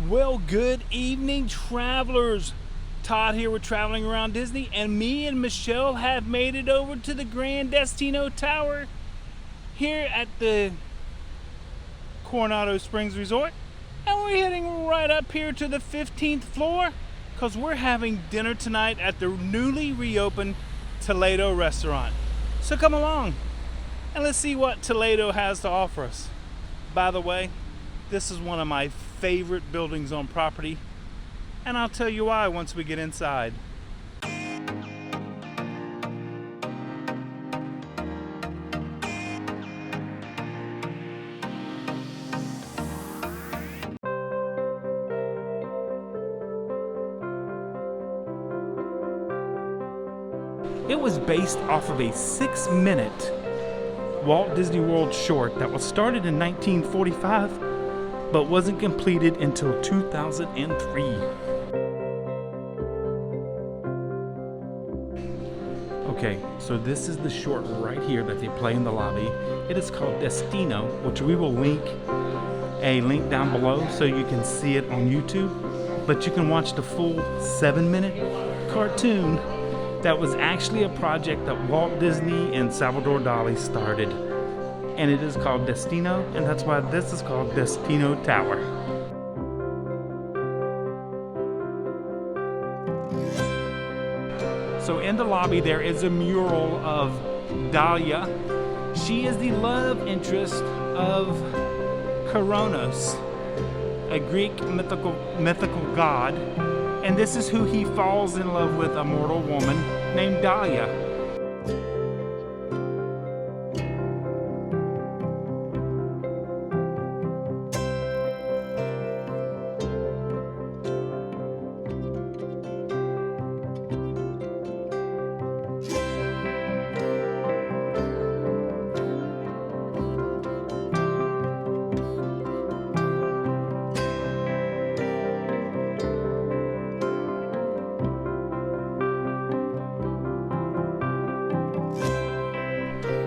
Well, good evening, travelers. Todd here with Traveling Around Disney, and me and Michelle have made it over to the Gran Destino Tower here at the Coronado Springs Resort. And we're heading right up here to the 15th floor because we're having dinner tonight at the newly reopened Toledo restaurant. So come along and let's see what Toledo has to offer us. By the way, this is one of my favorite buildings on property, and I'll tell you why once we get inside. It was based off of a 6-minute Walt Disney World short that was started in 1945 but wasn't completed until 2003. Okay, so this is the short right here that they play in the lobby. It is called Destino, which we will link a link down below so you can see it on YouTube. But you can watch the full 7-minute cartoon that was actually a project that Walt Disney and Salvador Dali started. And it is called Destino, and that's why this is called Destino Tower. So in the lobby there is a mural of Dali. She is the love interest of Kronos, a Greek mythical god, and this is who he falls in love with, a mortal woman named Dali.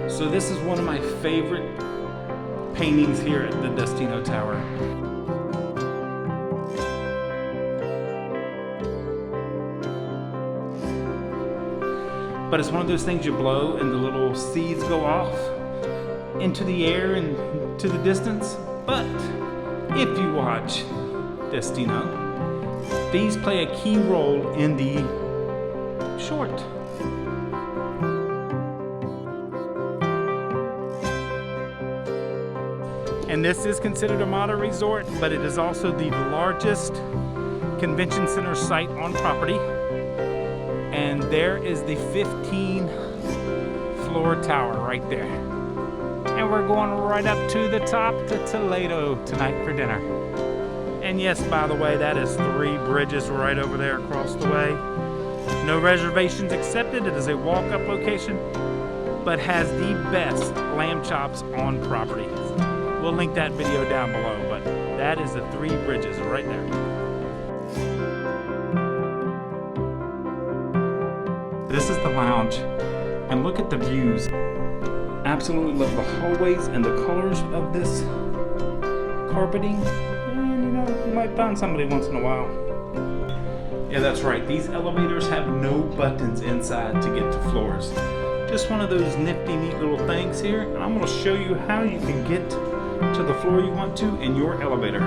So this is one of my favorite paintings here at the Destino Tower. But it's one of those things you blow and the little seeds go off into the air and to the distance. But if you watch Destino, these play a key role in the short. And this is considered a modern resort, but it is also the largest convention center site on property. And there is the 15-floor tower right there. And we're going right up to the top to Toledo tonight for dinner. And yes, by the way, that is 3 bridges right over there across the way. No reservations accepted. It is a walk-up location, but has the best Lambchops on property. We'll link that video down below, but that is the 3 bridges right there. This is the lounge, and look at the views. Absolutely love the hallways and the colors of this carpeting. And you know, you might find somebody once in a while. Yeah, that's right. These elevators have no buttons inside to get to floors. Just one of those nifty, neat little things here, and I'm going to show you how you can get to the floor you want to in your elevator.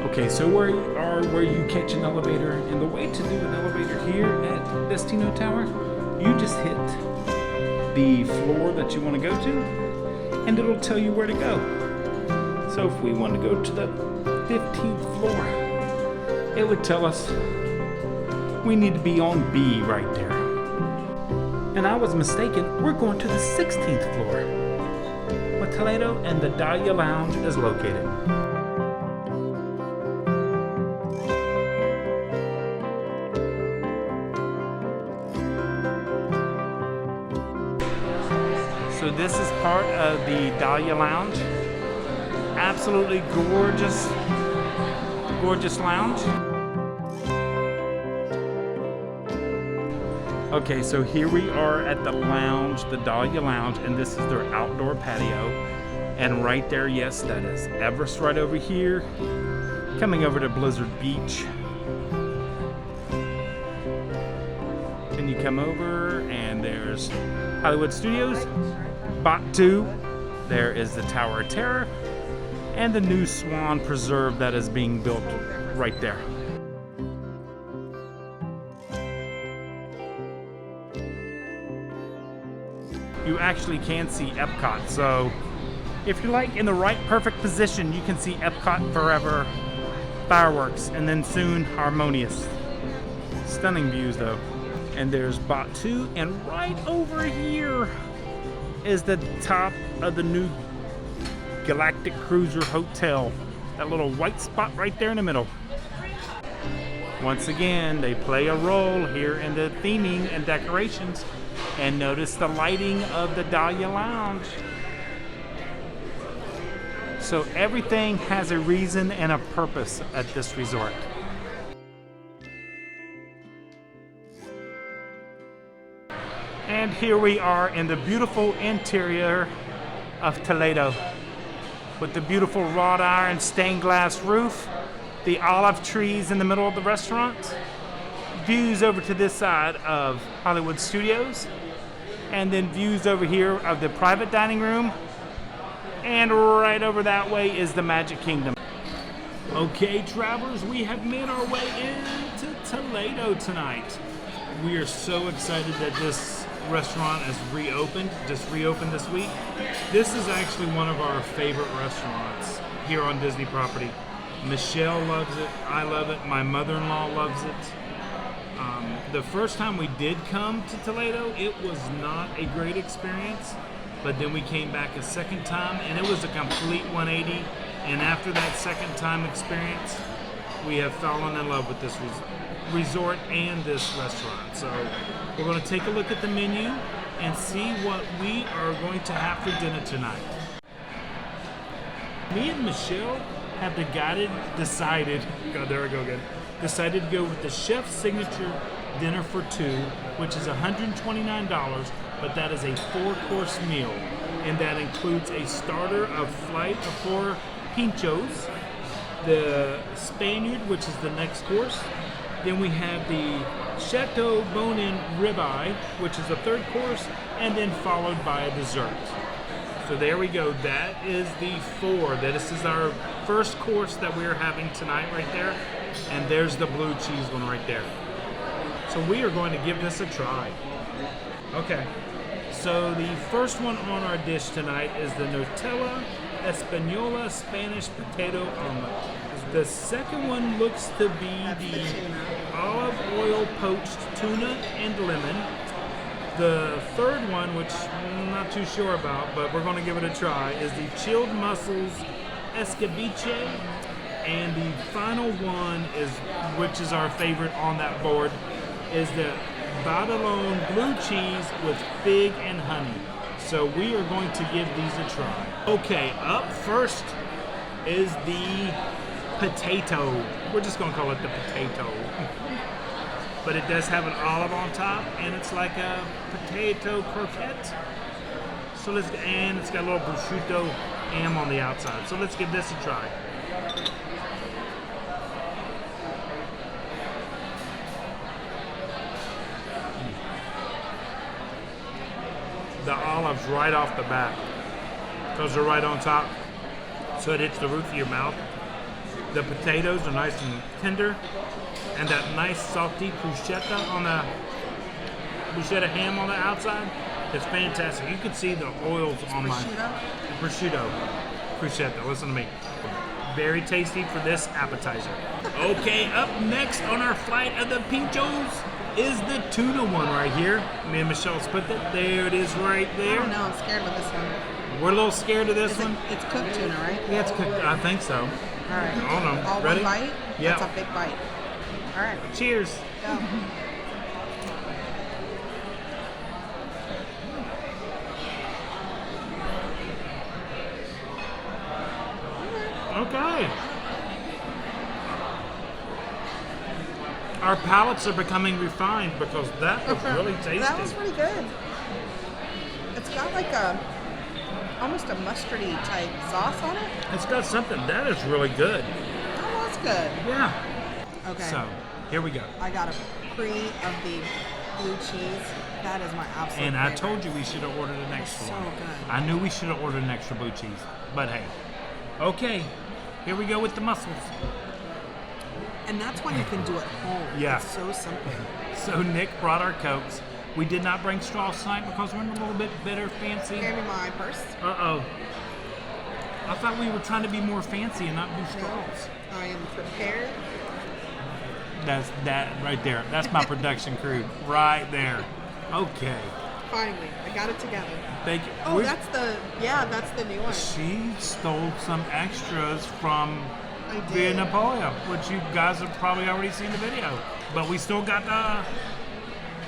Okay, so where you catch an elevator, and the way to do an elevator here at Destino Tower, you just hit the floor that you want to go to, and it'll tell you where to go. So if we want to go to the 15th floor, it would tell us we need to be on B right there. And I was mistaken, we're going to the 16th floor. Toledo, and the Dali Lounge is located. So this is part of the Dali Lounge. Absolutely gorgeous, gorgeous lounge. Okay, so here we are at the lounge, the Dali Lounge, and this is their outdoor patio. And right there, yes, that is Everest right over here. Coming over to Blizzard Beach. Then you come over and there's Hollywood Studios, Bot 2. There is the Tower of Terror and the new Swan Preserve that is being built right there. You actually can see Epcot, so if you're like in the right perfect position, you can see Epcot forever, fireworks, and then soon Harmonious. Stunning views though. And there's Bot 2, and right over here is the top of the new Galactic Cruiser Hotel. That little white spot right there in the middle. Once again, they play a role here in the theming and decorations. And notice the lighting of the Dali Lounge. So everything has a reason and a purpose at this resort. And here we are in the beautiful interior of Toledo with the beautiful wrought iron stained glass roof, the olive trees in the middle of the restaurant, views over to this side of Hollywood Studios, and then views over here of the private dining room, and right over that way is the Magic Kingdom. Okay, travelers, we have made our way into Toledo tonight. We are so excited that this restaurant is just reopened this week. This is actually one of our favorite restaurants here on Disney property. Michelle loves it, I love it, my mother-in-law loves it. The first time we did come to Toledo, it was not a great experience, but then we came back a second time and it was a complete 180. And after that second time experience, we have fallen in love with this resort and this restaurant. So we're going to take a look at the menu and see what we are going to have for dinner tonight. Me and Michelle have decided to go with the chef's signature dinner for two, which is $129, but that is a 4-course meal, and that includes a starter of flight of 4 pinchos, the Spaniard, which is the next course. Then we have the Chateau bone-in ribeye, which is the 3rd course, and then followed by a dessert. So there we go. That is the 4. This is our first course that we're having tonight right there. And there's the blue cheese one right there. So we are going to give this a try. Okay. So the first one on our dish tonight is the Nutella Española Spanish Potato Omelet. The second one looks to be the olive oil poached tuna and lemon. The third one, which I'm not too sure about, but we're going to give it a try, is the chilled mussels escabeche. And the final one, which is our favorite on that board, is the Badalone blue cheese with fig and honey. So we are going to give these a try. Okay, up first is the potato. We're just going to call it the potato. But it does have an olive on top, and it's like a potato croquette. So and it's got a little prosciutto ham on the outside. So let's give this a try. The olives right off the bat, because they're right on top, so it hits the roof of your mouth. The potatoes are nice and tender, and that nice salty bruschetta ham on the outside, it's fantastic. You can see the oils on my bruschetta. Listen to me. Very tasty for this appetizer. Okay, up next on our flight of the pinchos is the tuna one right here. Me and Michelle split it. There it is right there. I don't know, I'm scared with this one. We're a little scared of this one. It's cooked tuna, right? Yeah, it's cooked. I think so. All right. I don't know. All Ready? one bite? Yeah. That's a big bite. All right. Cheers. Go. Okay. Our palates are becoming refined because that was really tasty. That was pretty good. It's got like almost a mustardy type sauce on it. It's got something. That is really good. Oh, that's good. Yeah. Okay. So, here we go. I got a pre of the blue cheese. That is my absolute And I favorite. told you we should have ordered an extra so one. good. I knew we should have ordered an extra blue cheese. But hey. Okay. Here we go with the mussels. And that's when you can do it home. Yeah. It's so simple. So Nick brought our Cokes. We did not bring straws tonight because we're a little bit bitter, fancy. Hand me my purse. Uh-oh. I thought we were trying to be more fancy and not do straws. I am prepared. That's that right there. That's my production crew right there. Okay. Finally, I got it together. Thank you. Oh, that's the new one. She stole some extras from I Via did. Napoleon, which you guys have probably already seen the video. But we still got the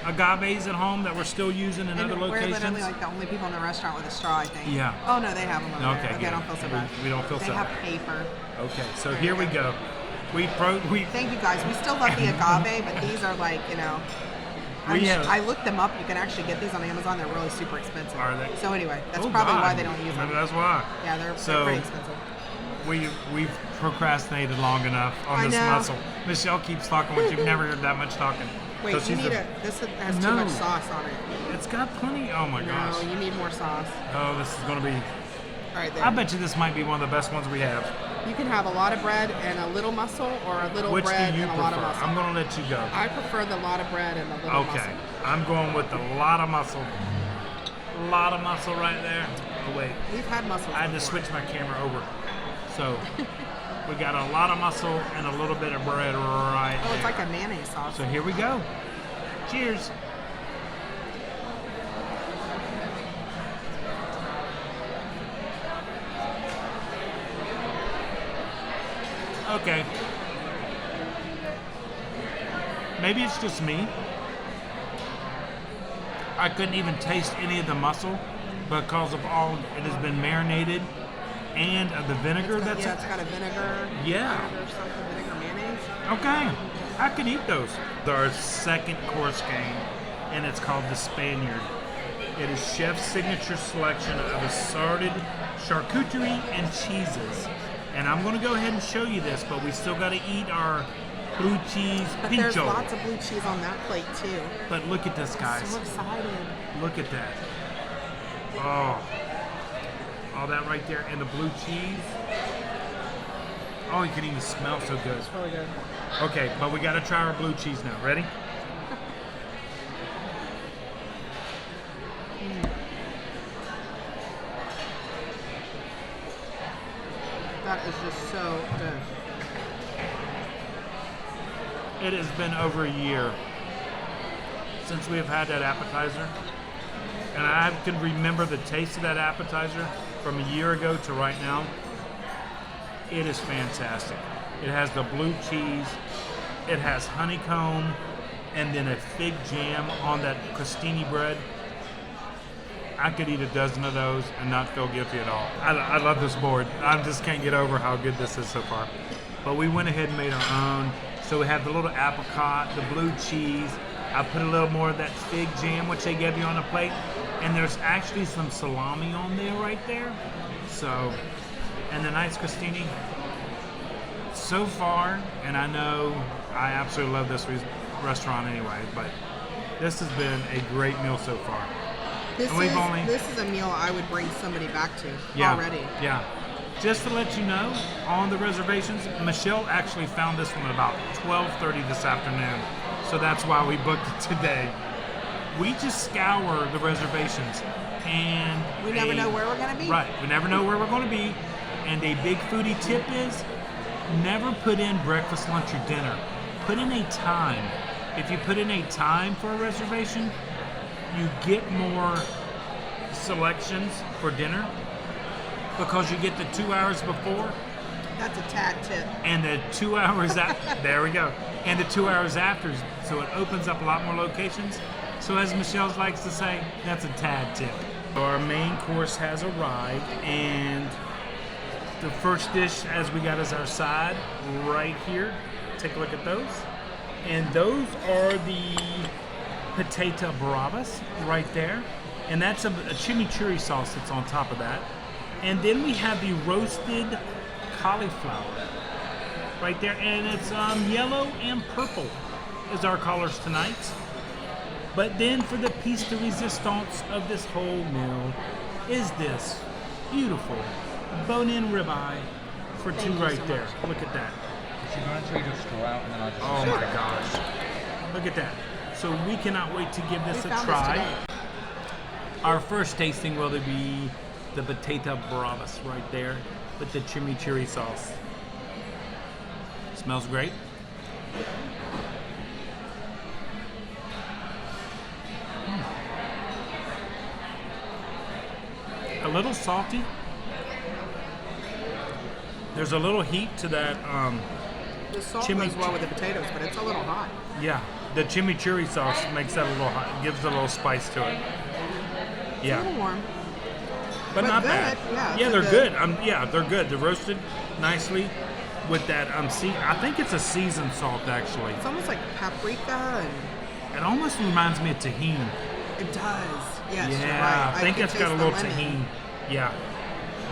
agaves at home that we're still using in And other we're locations. literally like the only people in the restaurant with a straw, I think. Yeah. Oh no, they have them over Okay, there. Okay, good. I don't feel so bad. We don't feel they so have bad. paper. Okay, so here we go. We Thank you guys. We still love the agave, but these are like, I looked them up. You can actually get these on Amazon. They're really super expensive. Are they? So anyway, that's Oh, probably God. why they don't use them. Maybe that's why. Yeah, they're So, pretty expensive. We've procrastinated long enough on I this know. muscle. Michelle keeps talking, which you've never heard that much talking. Wait, So you she's need a- this has too No. much sauce on it. It's got plenty. Oh my gosh. No, you need more sauce. Oh, this is going to be. All right, there. I bet you this might be one of the best ones we have. You can have a lot of bread and a little mussel, or a little Which bread do you and a lot of prefer? mussel. I'm going to let you go. I prefer the lot of bread and the little Okay. mussel. I'm going with a lot of muscle. A lot of muscle right there. Oh, wait. We've had mussels. I had to before. switch my camera over. So, we got a lot of muscle and a little bit of bread right Oh, there. it's like a mayonnaise sauce. So here we go. Cheers. Okay. Maybe it's just me. I couldn't even taste any of the mussel because of all it has been marinated and of the vinegar that's it's got a vinegar. Yeah. Vinegar something, vinegar mayonnaise. Okay, I could eat those. Our second course game, and it's called the Spaniard. It is chef's signature selection of assorted charcuterie and cheeses. And I'm going to go ahead and show you this, but we still got to eat our blue cheese But there's pincho. lots of blue cheese on that plate too. But look at this, guys. So excited. Look at that. Oh, all that right there, and the blue cheese. Oh, you can even smell so good. It's really good. Okay, but we got to try our blue cheese now. Ready? That is just so good. It has been over a year since we have had that appetizer. And I can remember the taste of that appetizer from a year ago to right now. It is fantastic. It has the blue cheese, it has honeycomb, and then a fig jam on that crostini bread. I could eat a dozen of those and not feel guilty at all. I love this board. I just can't get over how good this is so far. But we went ahead and made our own. So we have the little apricot, the blue cheese. I put a little more of that fig jam, which they gave you on the plate. And there's actually some salami on there right there. So, and the nice crostini. So far, and I know I absolutely love this restaurant anyway, but this has been a great meal so far. This And we've is, only- this is a meal I would bring somebody back to Yeah, already. Yeah. Just to let you know, on the reservations, Michelle actually found this one at about 12:30 this afternoon. So that's why we booked it today. We just scour the reservations, and We never know where we're going to be. Right, we never know where we're going to be. And a big foodie tip is never put in breakfast, lunch, or dinner. Put in a time. If you put in a time for a reservation, you get more selections for dinner because you get the 2 hours before That's a tad tip. and the 2 hours after. There we go. And the 2 hours after, so it opens up a lot more locations. So as Michelle likes to say, that's a tad tip. Our main course has arrived, and the first dish as we got is our side right here. Take a look at those. And those are the potato bravas right there. And that's a chimichurri sauce that's on top of that. And then we have the roasted cauliflower. right there, and it's yellow and purple is our colors tonight. But then for the piece de resistance of this whole meal is this beautiful bone-in ribeye for two right there. Look at that. She's going to treat her straw out and then I just... Oh my gosh. Look at that. So we cannot wait to give this a try. Our first tasting will be the potato bravas right there with the chimichurri sauce. Smells great. A little salty. There's a little heat to that The salt goes well with the potatoes, but it's a little hot. Yeah, the chimichurri sauce makes that a little hot, gives a little spice to it. Yeah. It's a little warm. But not good. bad. Yeah, they're good. Yeah, they're good. They're roasted nicely with that I think it's a seasoned salt actually. It's almost like paprika and It almost reminds me of tahini. it does. Yes, Yeah, you're right. I think can it's got a taste the little lemon. tahini. Yeah.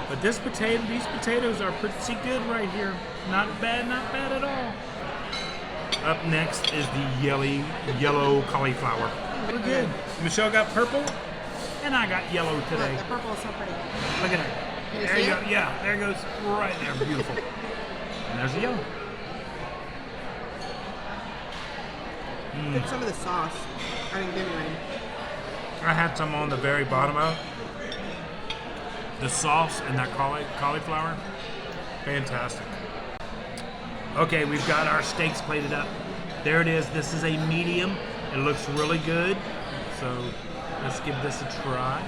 But these potatoes are pretty good right here. Not bad at all. Up next is the yellow cauliflower. We're good. Michelle got purple, and I got yellow today. Look, the purple is so pretty. Look at it. Can you There see you go. it? Yeah, there it goes. Right there. Beautiful. And there's the yellow. Get some of the sauce. I didn't give you any. I had some on the very bottom of it. The sauce and that cauliflower, fantastic. Okay, we've got our steaks plated up. There it is. This is a medium. It looks really good. So let's give this a try.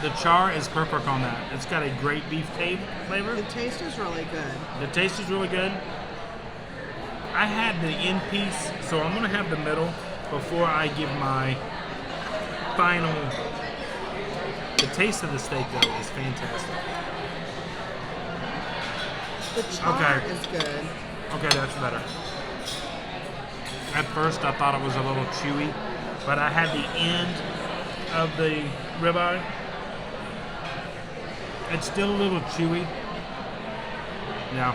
The char is perfect on that. It's got a great beef flavor. The taste is really good. The taste is really good. I had the end piece, so I'm gonna have the middle before I give my final. The taste of the steak though is fantastic. The char Okay. is good. Okay, that's better. At first I thought it was a little chewy, but I had the end of the ribeye. It's still a little chewy. Yeah.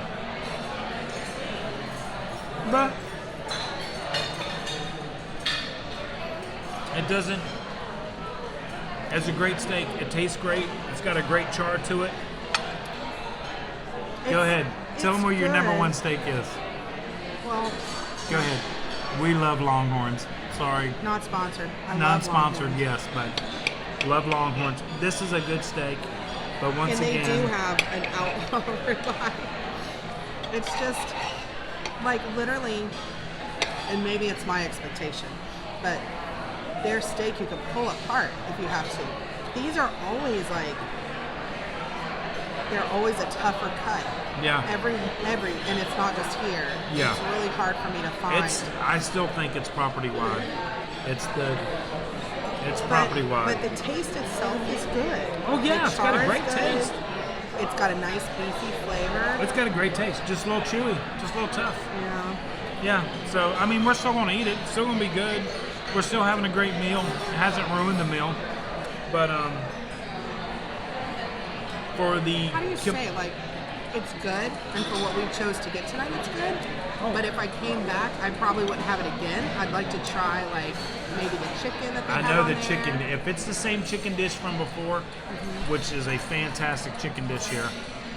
But it doesn't. It's a great steak. It tastes great. It's got a great char to it. Go ahead. Tell them where your number one steak is. Well, Go ahead. We love Longhorns. Sorry. not sponsored. I love Non-sponsored, Longhorns. yes, but love Longhorns. This is a good steak, but once And they again, do have an outlaw ribeye. It's just like literally, and maybe it's my expectation, but their steak you can pull apart if you have to. These are always like, they're always a tougher cut. yeah, Every, and it's not just here. Yeah. It's really hard for me to find. I still think it's property wide. It's property wide. But the taste itself is good. Oh yeah, The it's got a char is great good. taste. It's got a nice beefy flavor. It's got a great taste. Just a little chewy, just a little tough. Yeah. Yeah. So I mean, we're still gonna eat it. It's still gonna be good. We're still having a great meal. It hasn't ruined the meal. But for the How do you say it? Like, it's good, and for what we chose to get tonight, it's good. Oh. But if I came back, I probably wouldn't have it again. I'd like to try, like, maybe the chicken that they I have know on the there. chicken. If it's the same chicken dish from before, which is a fantastic chicken dish here,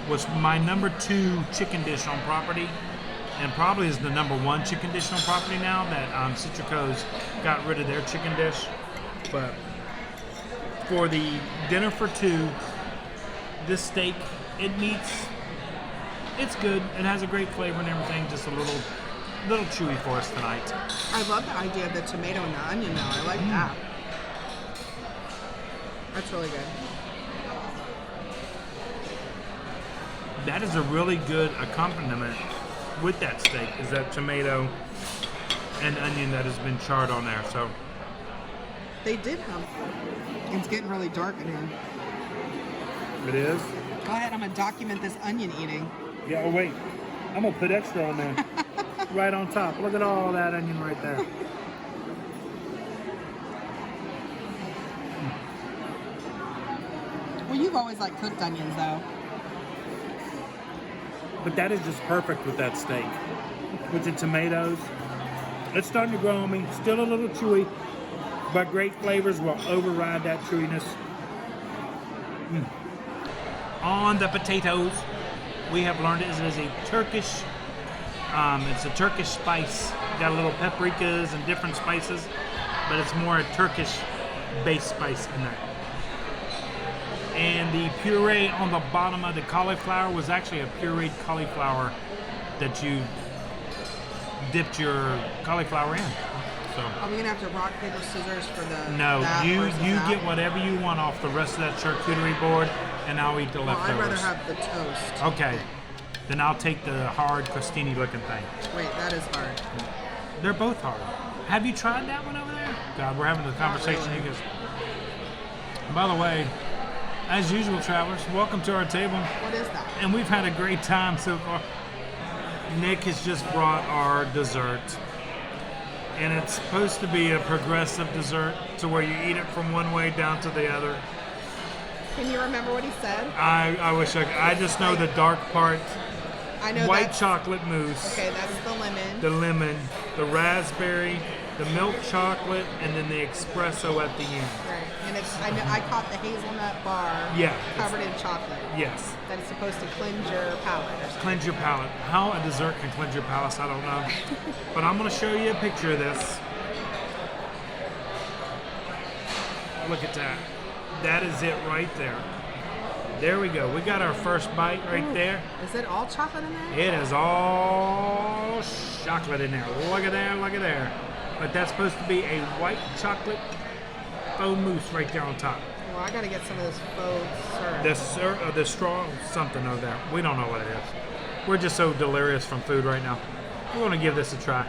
was my number 2 chicken dish on property, and probably is the number 1 chicken dish on property now that Citrico's got rid of their chicken dish. But for the dinner for 2, this steak, it's good. It has a great flavor and everything. Just a little chewy for us tonight. I love the idea of the tomato and the onion, though. I like that. That's really good. That is a really good accompaniment with that steak, is that tomato and onion that has been charred on there. So They did have. It's getting really dark in here. it is. Go ahead, I'm gonna document this onion eating. Yeah. Oh wait, I'm gonna put extra on there. right on top. Look at all that onion right there. Well, you've always like cooked onions though. But that is just perfect with that steak. With the tomatoes. It's starting to grow on me. Still a little chewy, but great flavors will override that chewiness. On the potatoes, we have learned it is a Turkish, it's a Turkish spice. Got a little paprikas and different spices, but it's more a Turkish-based spice in that. And the puree on the bottom of the cauliflower was actually a pureed cauliflower that you dipped your cauliflower in. So Are we gonna have to rock, paper, scissors for the no, that you versus you that? get whatever you want off the rest of that charcuterie board, and I'll eat the Well, leftovers. I'd rather have the toast. Okay, then I'll take the hard crostini looking thing. Wait, that is hard. They're both hard. Have you tried that one over there? God, we're having a conversation. really. He goes. By the way, as usual, travelers, welcome to our table, What is that? and we've had a great time so far. Nick has just brought our dessert, and it's supposed to be a progressive dessert to where you eat it from one way down to the other. Can you remember what he said? I wish I just know the dark part. I know White that's, chocolate mousse, Okay, that's the lemon. the lemon, the raspberry, the milk chocolate, and then the espresso at the end. Right. And it's I caught the hazelnut bar Yeah, covered in chocolate. Yes, That is supposed to cleanse your palate or something. cleanse your palate. How a dessert can cleanse your palate, I don't know. But I'm going to show you a picture of this. Look at that. That is it right there. There we go. We got our first bite right there. Is it all chocolate in there? It is all chocolate in there. Look at there, look at there. But that's supposed to be a white chocolate faux mousse right there on top. Well, I gotta get some of this faux syrup. The straw something over there. We don't know what it is. We're just so delirious from food right now. We're going to give this a try.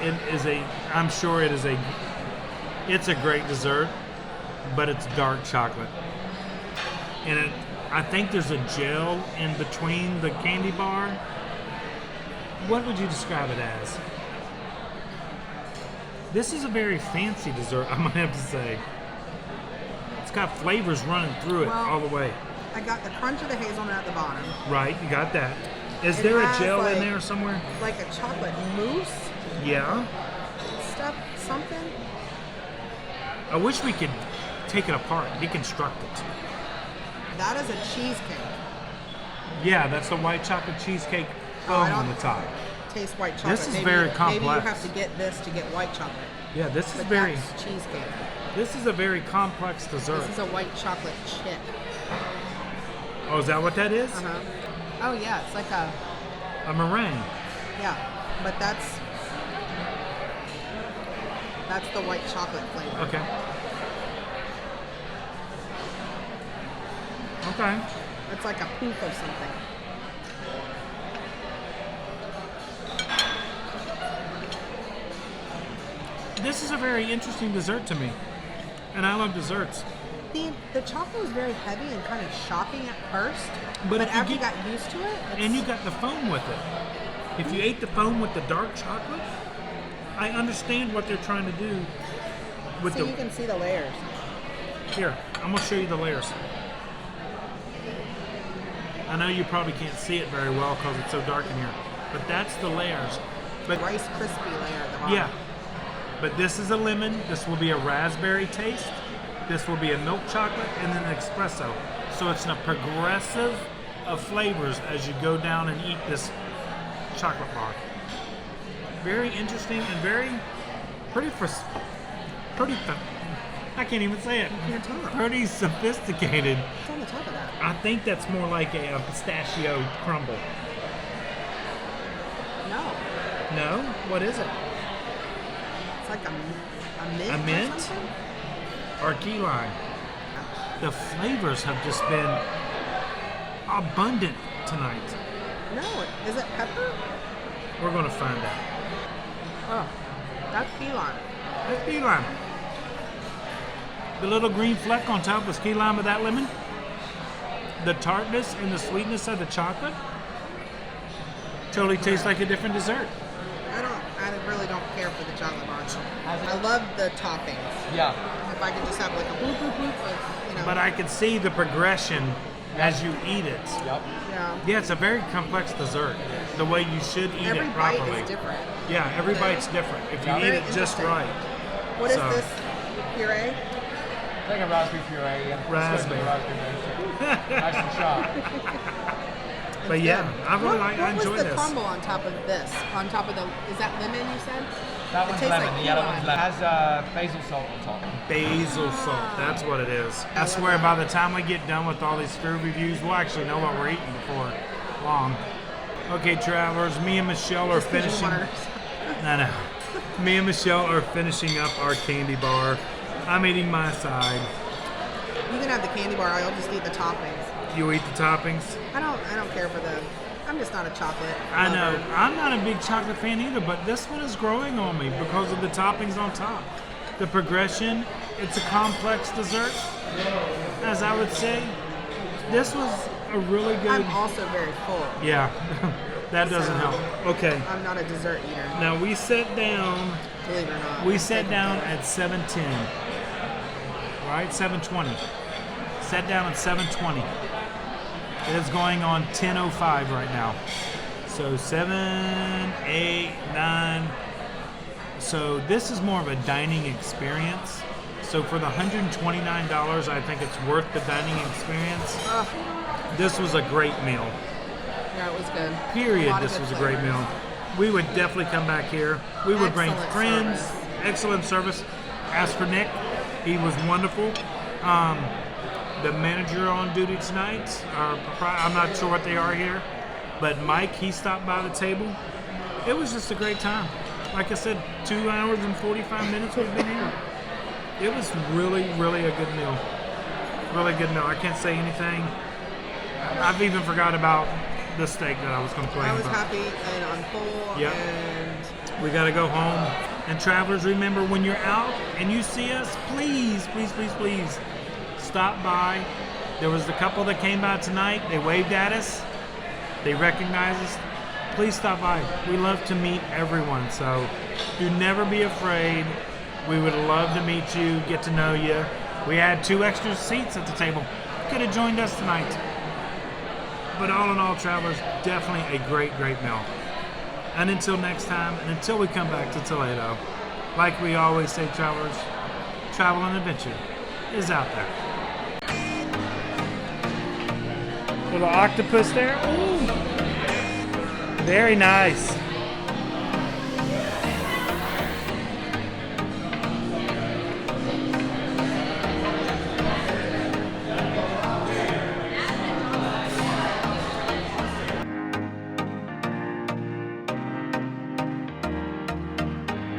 It is I'm sure it's a great dessert, but it's dark chocolate. And I think there's a gel in between the candy bar. What would you describe it as? This is a very fancy dessert, I might have to say. It's got flavors running through it Well, all the way. I got the crunch of the hazelnut at the bottom. Right, you got that. Is It there a has, gel in like- there somewhere? Like a chocolate mousse Yeah. stuff, something. I wish we could take it apart, deconstruct it. That is a cheesecake. Yeah, that's the white chocolate cheesecake Oh, I foam on don't- the top. Taste white chocolate. This is maybe, very Maybe you complex. have to get this to get white chocolate. Yeah, this is But very. that's cheesecake. This is a very complex dessert. This is a white chocolate chip. Oh, is that what that is? Uh-huh. Oh yeah, it's like a A meringue. yeah, but that's the white chocolate flavor. Okay. Okay. It's like a poof of something. This is a very interesting dessert to me, and I love desserts. The chocolate was very heavy and kind of shocking at first, But but if you after you get- got used to it, And you got the foam with it. If you ate the foam with the dark chocolate, I understand what they're trying to do with so you can see the layers. Here, I'm gonna show you the layers. I know you probably can't see it very well because it's so dark in here, but that's the layers. But Rice crispy layer at the bottom. yeah, but this is a lemon. This will be a raspberry taste. This will be a milk chocolate and then an espresso. So it's a progressive of flavors as you go down and eat this chocolate bar. Very interesting and very I can't even say it. You can't talk. Pretty sophisticated. What's on the top of that? I think that's more like a pistachio crumble. No, No? What is it? it's like a mint. A mint? Or something? Or key lime? The flavors have just been abundant tonight. No, is it pepper? We're going to find out. Oh, That's key lime. That's key lime. The little green fleck on top was key lime with that lemon. The tartness and the sweetness of the chocolate totally tastes like a different dessert. I really don't care for the chocolate bar. I love the toppings. Yeah. If I can just have like a bloop bloop bloop of, you know. But I can see the progression as you eat it. Yep. Yeah. Yeah, it's a very complex dessert. The way you should eat Every it bite properly. is different. Yeah, every bite's different. If you Yeah. eat Very it just interesting. right. What is So- this puree? It's like a raspberry puree. Yeah. Raspberry. Nice and sharp. But yeah, I really What I enjoy was the this. crumble on top of this? On top of the, is that lemon you said? That It one's tastes lemon. like The key yellow lime. one's lemon. It has basil salt on top. Basil salt, that's what it is. I love swear that. by the time we get done with all these food reviews, we'll actually know what we're eating before long. Okay, travelers, me and Michelle are Just 'cause you finishing. want her- No. Me and Michelle are finishing up our candy bar. I'm eating my side. You can have the candy bar. I'll just eat the toppings. You eat the toppings. I don't care for the. I'm just not a chocolate. I know. lover. I'm not a big chocolate fan either, but this one is growing on me because of the toppings on top. The progression, it's a complex dessert, as I would say. This was a really good. I'm also very full. Yeah, that doesn't help. Okay, I'm not a dessert eater. now we sat down. Believe it or not. We sat down at 7:10. Right, 7:20. Sat down at 7:20. It is going on 10:05 right now. So 7, 8, 9. So this is more of a dining experience. So for the $129, I think it's worth the dining experience. Ugh, This was a great meal. yeah, it was good. Period. Lot of This good was a great flavors. meal. We would definitely come back here. We would bring Excellent friends. service. Excellent service. As for Nick, he was wonderful. The manager on duty tonight, I'm not sure what they are here, but Mike, he stopped by the table. It was just a great time. Like I said, 2 hours and 45 minutes we've been here. It was really, really a good meal. Really good meal. I can't say anything. I've even forgot about the steak that I was complaining I was about. happy and I'm full. Yep. And We got to go home. And travelers, remember when you're out and you see us, please, please, please, please stop by. There was the couple that came by tonight. They waved at us. They recognized us. Please stop by. We love to meet everyone. So do never be afraid. We would love to meet you, get to know you. We had 2 extra seats at the table. Could have joined us tonight. But all in all, travelers, definitely a great, great meal. And until next time, and until we come back to Toledo, like we always say, travelers, travel and adventure is out there. Little octopus there. Ooh. Very nice.